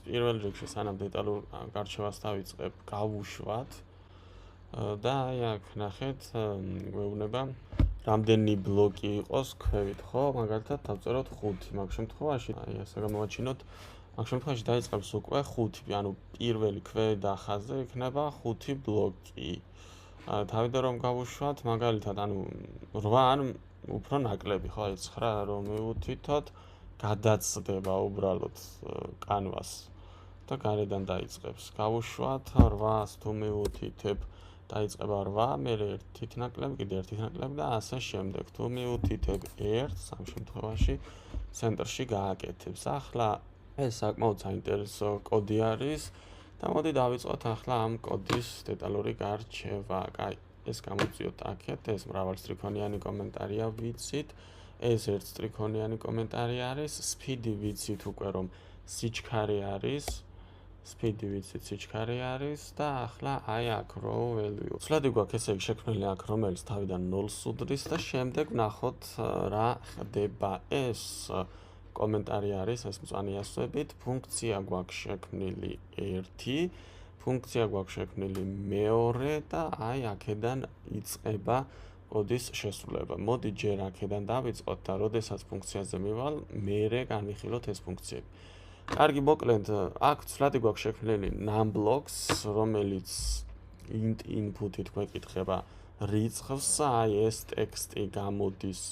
პირველ რიგში სანამ დეტალურ გარჩევას დავიწყებ, გავუშვათ და აი აქ ნახეთ, გვეუბნება რამდენი ბლოკი იყოს ქვევით, ხო? მაგალითად დავწეროთ 5. მაგ შემთხვევაში, აი ასე გამოვაჩინოთ, მაგ შემთხვევაში დაიწყებს უკვე 5, ანუ პირველი ქვევით და ხაზზე იქნება 5 ბლოკი. თავიდან რომ გავუშვათ, მაგალითად, ანუ 8 ან უფრო ნაკლები, ხო, აი 9 რომ მივუთითოთ, გადაცდება უბრალოდ კანვას და გარედან დაიწყებს. გავუშვათ 8-ს თუ მივუთითებ, დაიწყება 8, მერე 1 ნაკლები, კიდე 1 ნაკლები და ასე შემდეგ. თუ მივუთითებ 1-ს, ამ შემთხვევაში ცენტრში გააკეთებს. ახლა ეს საკმაოდ საინტერესო კოდი არის და მოდი დავიწყოთ ახლა ამ კოდის დეტალური გარჩევა. კაი, ეს გამოვწიოთ აქეთ, ეს მრავალსტრიქონიანი კომენტარია ვიცით, ეს ერთსტრიქონიანი კომენტარი არის, speed-ი ვიცით უკვე რომ სიჩქარე არის, და ახლა აი აქ row value. სვლადი გვაქვს ესე იგი შექმნილი აქ, რომელიც თავიდან 0-ს უდრის და შემდეგ ვნახოთ რა ხდება. ეს კომენტარი არის, ეს მწვანე ასოებით, ფუნქცია გვაქვს შექმნილი 1, ფუნქცია გვაქვს შექმნილი 2 და აი აქედან იწყება კოდის შესრულება. მოდი ჯერ აქედან დავიწყოთ და როდესაც ფუნქციაზე მივალ, მერე განვიხილოთ ეს ფუნქციები. კარგი, მოკლედ, აქ ცვლადი გვაქვს შექმნილი numBlocks, რომელიც int input-ით გვეკითხება რიცხვს, აი ეს ტექსტი გამოდის,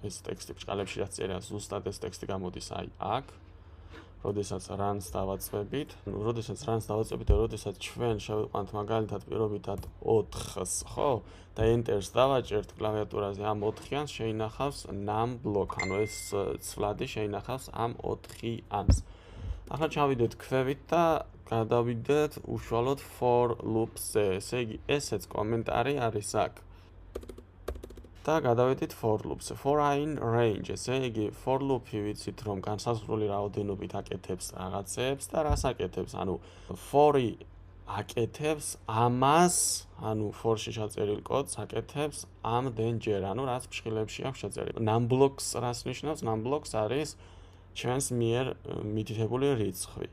ეს ტექსტი ბჭყალებში რაც წერია, ზუსტად ეს ტექსტი გამოდის აი აქ. როდესაც runs დავაწვევით, და როდესაც ჩვენ შევიყვანთ მაგალითად პირობითად 4-ს, ხო? და enter-ს დავაჭერთ კლავიატურაზე ამ 4-იანს შეინახავს numBlock, ანუ ეს ცვლადი შეინახავს ამ 4-იანს. ახლა ჩავიდეთ ქვევით და გადავიდეთ უშუალოდ for loop-ზე. ესე იგი, ესეც კომენტარი არის აქ. და გადავედით for loop-ზე. For in range, ესე იგი, for loop-ი ვიცით რომ განსაზღვრული რაოდენობით აკეთებს რაღაცებს და რას აკეთებს? ანუ for-ი აკეთებს ამას, ანუ for-ში ჩაწერილ კოდს აკეთებს ამდენჯერ, ანუ რაც ფშხილებში აქვს ჩაწერილი. numBlocks რას ნიშნავს? numBlocks არის ჩვენს მიერ მითითებული რიცხვი.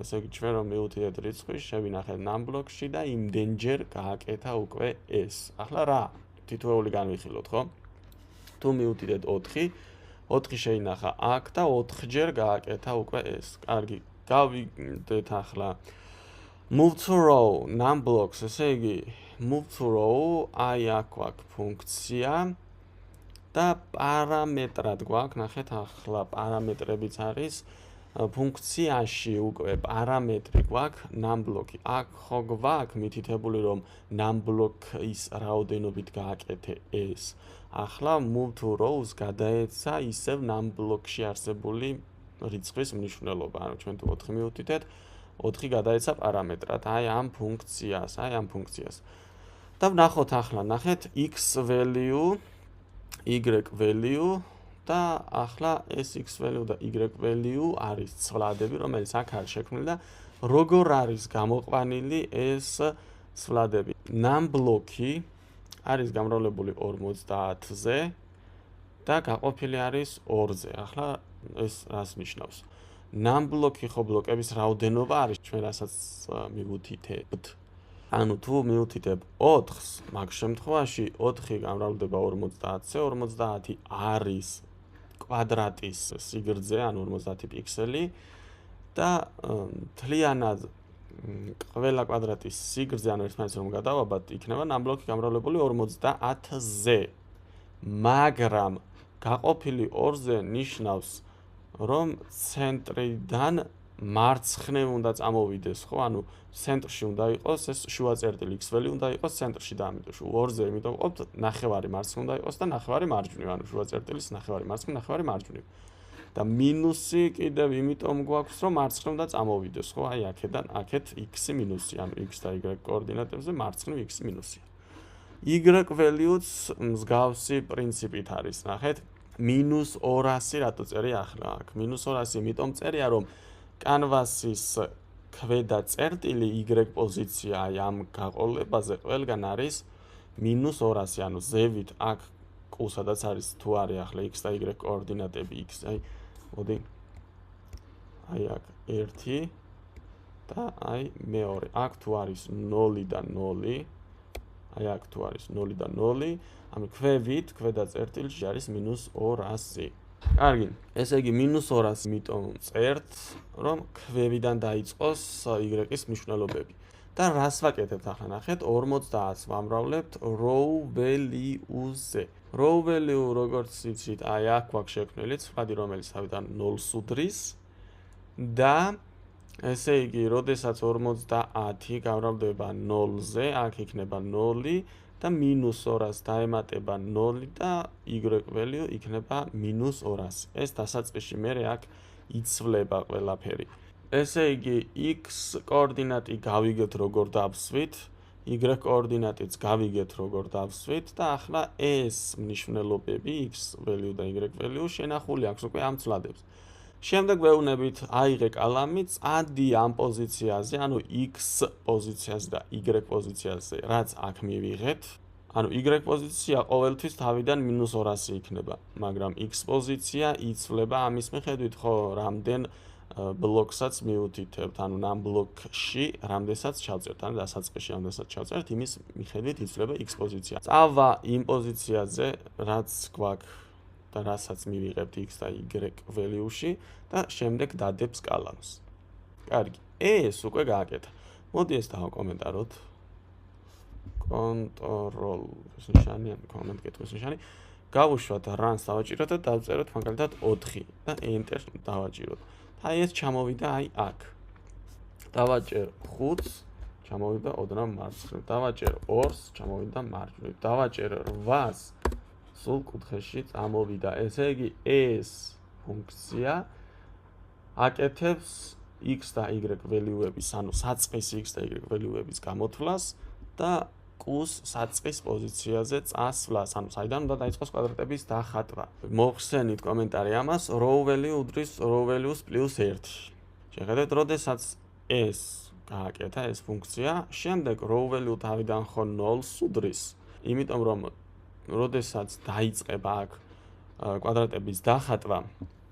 ესე იგი, ჩვენ რომ მივუთითეთ რიცხვი, შევინახეთ numBlocks-ში და იმდენჯერ გააკეთა უკვე ეს. ახლა რა? თითოეული განვიხილოთ, ხო? თუ მივუთითეთ 4, 4 შეინახა აქ და 4-ჯერ გააკეთა უკვე ეს. კარგი, გავიდეთ ახლა move to row numBlocks, ესე იგი, move to row, აი აქ გვაქვს ფუნქცია და პარამეტრად გვაქვს, ნახეთ ახლა პარამეტრებიც არის ფუნქციაში უკვე პარამეტრი გვაქვს numBlock-ი. აქ ხო გვაქვს მითითებული რომ numBlock-ის რაოდენობით გააკეთე ეს. ახლა move to rows გადაეცა ისევ numBlock-ში არსებული რიცხვის მნიშვნელობა. ანუ ჩვენ თუ 4 მივუთითეთ, 4 გადაეცა პარამეტრად, აი ამ ფუნქციას. და ვნახოთ ახლა, ნახეთ x value, y value და ახლა ეს x value და y value არის ცვლადები, რომელიც აქ არის შექმნილი და როგორ არის გამოყვანილი ეს ცვლადები. numBlock-ი არის გამრავლებული 50-ზე და გაყოფილი არის 2-ზე. ახლა ეს რას ნიშნავს? numBlock-ი ხო ბლოკების რაოდენობა არის, ჩვენ რასაც მივუთითებთ. ანუ თუ მივუთითებ 4-ს, მაგ შემთხვევაში 4 გამრავლდება 50-ზე, 50 არის კვადრატის სიგრძე, ანუ 50 პიქსელი და მთლიანად ყველა კვადრატის სიგრძე, ანუ ერთმანეთს რომ გადავაბად, იქნება numBlock-ი გამრავლებული 50-ზე. მაგრამ გაყოფილი 2-ზე ნიშნავს, რომ ცენტრიდან მარცხნივ უნდა წამოვიდეს, ხო? ანუ ცენტრში უნდა იყოს ეს შუა წერტილი x value უნდა იყოს ცენტრში და ამიტომ 2-ზე იმიტომ ვყოფთ ნახევარი მარცხნივ უნდა იყოს და ნახევარი მარჯვნივ, ანუ შუა წერტილის ნახევარი მარცხნივ, ნახევარი მარჯვნივ. და მინუსი კიდევ იმიტომ გვაქვს, რომ მარცხნივ უნდა წამოვიდეს, ხო? აი აქედან, აქეთ x მინუსი, ანუ x და y კოორდინატებზე მარცხნივ x მინუსია. y value-ც მსგავსი პრინციპით არის, ნახეთ. -200 რატო წერია ახლა აქ? -200 იმიტომ წერია, რომ კანვასის ქვედა წერტილი y პოზიცია აი ამ გაყოლებაზე ყველგან არის -200, ანუ ზევით აქ q სადაც არის თუ არის ახლა x და y კოორდინატები x, აი მოდი აი აქ 1 და აი მეორე. აქ თუ არის 0 და 0, აი აქ თუ არის 0 და 0, ანუ ქვევით, ქვედა წერტილში არის -200. კარგი, ესე იგი -200, იმიტომ წერთ, რომ ქვევიდან დაიწყოს y-ის მნიშვნელობები. და რას ვაკეთებთ ახლა ნახეთ 50-ს ვამრავლებთ row value-ზე. row value როგორც იცით, აი აქ გვაქვს შექმნილი ცვლადი, რომელიც თავიდან 0-ს უდრის და ესე იგი, როდესაც 50 გამრავლდება 0-ზე, აქ იქნება 0 და -200-ს დაემატება 0 და y value იქნება -200. ეს დასაწყისში მერე აქ იცვლება ყველაფერი. ესე იგი, x კოორდინატი გავიგეთ როგორ დავსვით, y კოორდინატიც გავიგეთ როგორ დავსვით და ახლა ეს მნიშვნელობები x value და y value შენახული აქვს უკვე ამ ცვლადებს. შემდეგ ვეუბნებით აიღე კალამი, წადი ამ პოზიციაზე, ანუ x პოზიციაზე და y პოზიციაზე, რაც აქ მივიღეთ. ანუ y პოზიცია ყოველთვის თავიდან -200 იქნება, მაგრამ x პოზიცია იცვლება ამის მიხედვით, ხო, რამდენ ბლოკსაც მიუთითებთ, ანუ ამ ბლოკში რამდენსაც ჩავწერთ, ანუ დასაწყისში რამდენსაც ჩავწერთ, იმის მიხედვით იცვლება x პოზიცია. წავა იმ პოზიციაზე, რაც გვაქვს და რასაც მივიღებთ x და y value-ში და შემდეგ დადებს კალამს. კარგი, ეს უკვე გააკეთა. მოდი ეს დავაკომენტაროთ. Control ეს ნიშანი, ან comment კითხვის ნიშანი. გავუშვათ runs დავაჭიროთ და დავწეროთ მაგალითად 4 და enter დავაჭიროთ. აი ეს ჩამოვიდა აი აქ. დავაჭერ 5-ს, ჩამოვიდა ოდნავ მარცხნივ. დავაჭერ 2-ს, ჩამოვიდა მარჯვნივ. დავაჭერ 8-ს, სულ კუთხეში წამოვიდა. ესე იგი ეს ფუნქცია აკეთებს x და y value-ების, ანუ საწყის x და y value-ების გამოთვლას და q-ს საწყის პოზიციაზე წასვლას, ანუ საიდან უნდა დაიწყოს კვადრატების დახატვა. მოხსენით კომენტარი ამას, row value უდრის row values +1. შეხედეთ, როდესაც ეს გააკეთა ეს ფუნქცია, შემდეგ row value თავიდან ხო 0-ს უდრის, იმიტომ რომ როდესაც დაიწყება აქ კვადრატების დახატვა,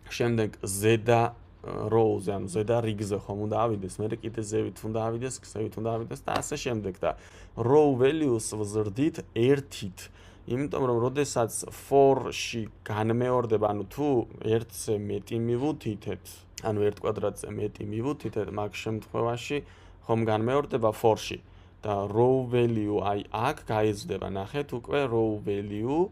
შემდეგ ზედა row-ზე, ანუ ზედა რიგზე ხომ უნდა ავიდეს, მერე კიდე ზევით უნდა ავიდეს, ქსევით უნდა ავიდეს და ასე შემდეგ და row values ვზრდით 1-ით. იმიტომ რომ როდესაც for-ში განმეორდება, ანუ თუ 1-ზე მეტი მივუთითეთ, ანუ 1 კვადრატზე მეტი მივუთითეთ, მაგ შემთხვევაში ხომ განმეორდება for-ში და row value აი აქ გაიზრდება, ნახეთ, უკვე row value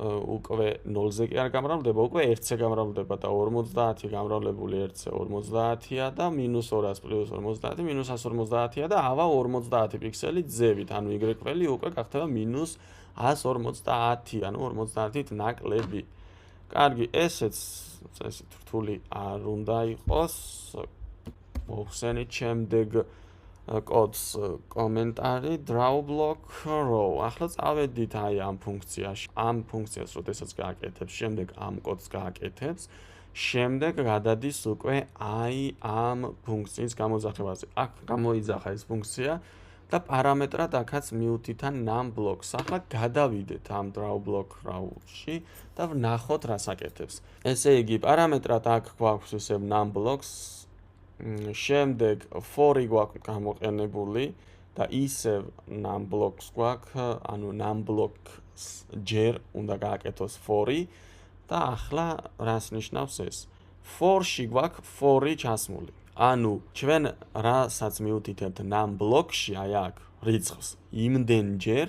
უკვე 0-ზე კი არ გამრავლდება, უკვე 1-ზე გამრავლდება და 50 გამრავლებული 1-ზე 50-ია და -200 + 50 -150-ია და ავა 50 პიქსელი ძევით, ანუ y value უკვე გახდება -150, ანუ 50-ით ნაკლები. კარგი, ესეც წესით რთული არ უნდა იყოს. მოხსენით შემდეგ კოდს კომენტარი draw block row. ახლა წავედით აი ამ ფუნქციაში. ამ ფუნქციას როდესაც გააკეთებს, შემდეგ ამ კოდს გააკეთებს, შემდეგ გადადის უკვე აი ამ ფუნქციის გამოძახებაზე. აქ გამოიძახა ეს ფუნქცია და პარამეტრად აქაც მიუთითა num blocks. ახლა გადავიდეთ ამ draw block row-ში და ვნახოთ რას აკეთებს. ესე იგი, პარამეტრად აქ გვაქვს ისევ num blocks. შემდეგ for-ი გვაქვს გამოყენებული და ისევ num blocks გვაქვს, ანუ num blocks ჯერ უნდა გააკეთოს for-ი და ახლა რას ნიშნავს ეს? For-ში გვაქვს for-ი ჩასმული. ანუ ჩვენ რასაც მიუთითებთ num block-ში, აი აქ რიცხვს იმდენჯერ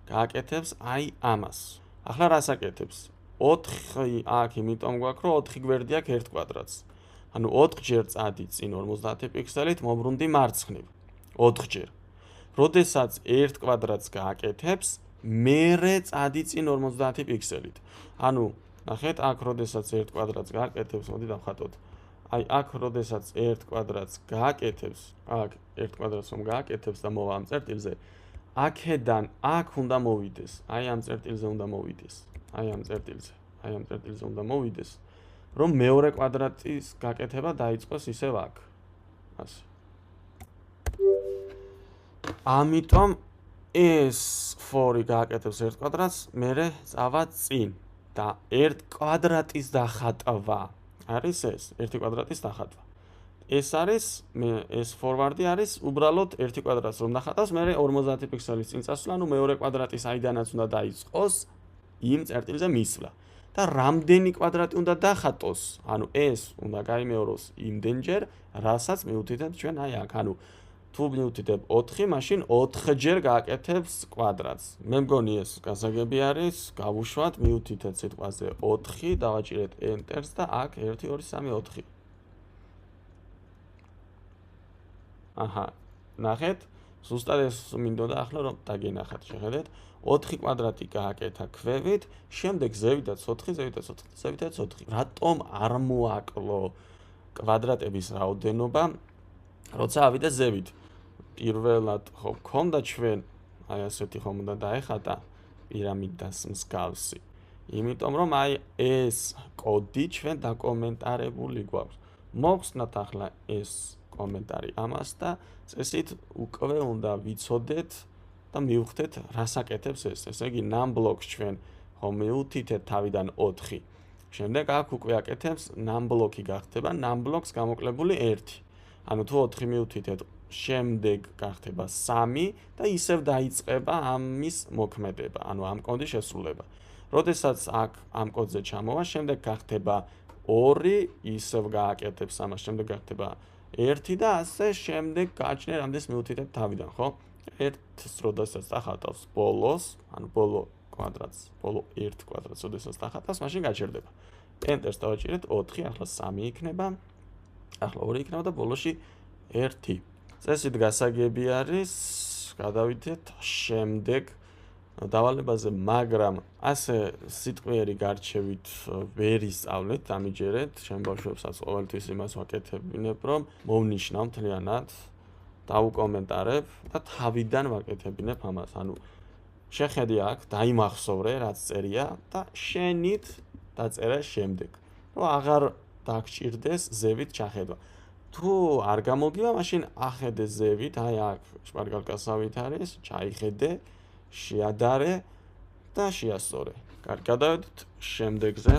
გააკეთებს აი ამას. ახლა რას აკეთებს? 4 აქ იმიტომ გვაქვს, რომ 4 გვერდი აქვს 1 კვადრატს. ანუ 4 ჯერ წადი წინ 50 პიქსელით, მომბრუნდი მარცხნივ. 4 ჯერ. როდესაც 1 კვადრატს გააკეთებს, მერე წადი წინ 50 პიქსელით. ანუ ნახეთ, აქ როდესაც 1 კვადრატს გააკეთებს, მოდი დავხატოთ. აი აქ როდესაც 1 კვადრატს გააკეთებს, აქ 1 კვადრატს რომ გააკეთებს და მოვა ამ წერტილზე, აქედან აქ უნდა მოვიდეს. აი ამ წერტილზე უნდა მოვიდეს. აი ამ წერტილზე უნდა მოვიდეს. რომ მეორე კვადრატის გაკეთება დაიწყოს ისევ აქ. ასე. ამიტომ ეს for-ი გააკეთებს 1 კვადრატს, მერე წავა წინ და 1 კვადრატის დახატვა. არის ეს 1 კვადრატის დახატვა. ეს არის ეს ფორვარდი არის უბრალოდ 1 კვადრატს რომ დახატავს, მე 50 პიქსელის წინ წასვლა, ანუ მეორე კვადრატი საიდანაც უნდა დაიწყოს იმ წერტილზე მისვლა. და რამდენი კვადრატი უნდა დახატოს, ანუ ეს უნდა გაიმეოროს იმდენჯერ, რასაც მივუთითებთ ჩვენ აი აქ, ანუ თუ მივუთითებ 4, მაშინ 4-ჯერ გააკეთებს კვადრატს. მე მგონი ეს გასაგები არის, გავუშვათ, მივუთითეთ სიტყვაზე 4, დავაჭირეთ enter-ს და აქ 1 2 3 4. აჰა, ნახეთ, ზუსტად ეს მინდოდა ახლა რომ დაგენახათ, შეხედეთ. 4 კვადრატი გააკეთა ქვევით, შემდეგ ზევითაც 4, ზევითაც 4, ზევითაც 4. რატომ არ მოაკლო კვადრატების რაოდენობა, როცა ავიდა ზევით? პირველად ხო გქონდა ჩვენ, აი ასეთი ხომ უნდა დაეხატა პირამიდას მსგავსი. იმიტომ რომ აი ეს კოდი ჩვენ დაკომენტარებული გვაქვს. მოხსნათ ახლა ეს კომენტარი ამას და წესით უკვე უნდა ვიცოდეთ და მივხვდეთ რას აკეთებს ეს. ესე იგი num blocks ჩვენ ხომ მივუთითეთ თავიდან 4. შემდეგ აქ უკვე აკეთებს num block-ი გახდება num blocks გამოკლებული 1. ანუ თუ 4 მივუთითეთ, შემდეგ გახდება 3 და ისევ დაიწყება ამის მოქმედება, ანუ ამ კოდის შესრულება. როდესაც აქ ამ კოდზე ჩამოვა, შემდეგ გახდება 2, ისევ გააკეთებს ამას, შემდეგ გახდება 1 და ასე შემდეგ გააჩნია რამდენს მივუთითებ თავიდან, ხო? 1-ს როდესაც დახატავს ბოლოს, ანუ ბოლო კვადრატს, ბოლო 1 კვადრატს როდესაც დახატავს, მაშინ გაჩერდება. Enter-ს დავაჭირეთ 4, ახლა 3 იქნება, ახლა 2 იქნება და ბოლოში 1. წესით გასაგები არის, გადავიდეთ შემდეგ დავალებაზე, მაგრამ ასე სიტყვიერი გარჩევით ვერ ისწავლეთ, დამიჯერეთ, ჩემ ბავშვებსაც ყოველთვის იმას ვაკეთებინებ, რომ მოვნიშნავ მთლიანად, დავუკომენტარებ და თავიდან ვაკეთებინებ ამას. ანუ შეხედე აქ, დაიმახსოვრე, რაც წერია და შენით დაწერა შემდეგ. რომ აღარ დაგჭირდეს ზევით ჩახედვა. თუ არ გამოგივა, მაშინ ახედე ზევით, აი აქ შპარგალკასავით არის, ჩაიხედე, შეადარე და შეასწორე. გადავიდეთ შემდეგზე.